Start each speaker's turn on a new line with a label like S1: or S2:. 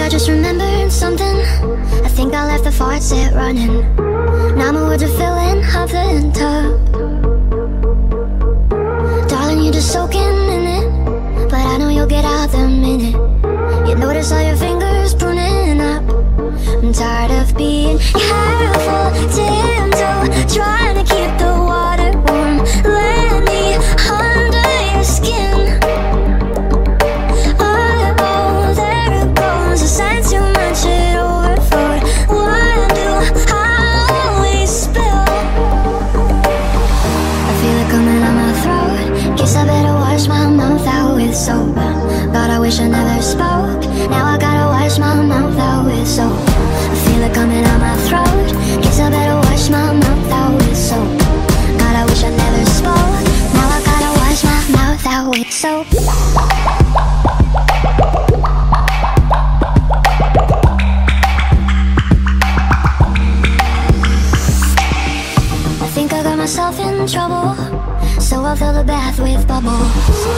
S1: I just remembered something. I think I left the fart set running. Now my words are filling up the tub. Darling, you're just soaking in it, but I know you'll get out the minute you notice all your fingers pruning up. I'm tired of being careful, tiptoe, trying to keep the water warm. Let me under your skin. Oh, there it goes. I said too much, it overflowed. What do I always spill? I feel it coming on my throat. Guess I better wash my mouth out with soap. God, I wish I never spoke. Now I gotta wash my mouth out with soap. I feel it coming on my throat. Guess I better wash my mouth out with soap. God, I wish I never spoke. Now I gotta wash my mouth out with soap. I think I got myself in trouble, so I'll fill the bath with bubbles.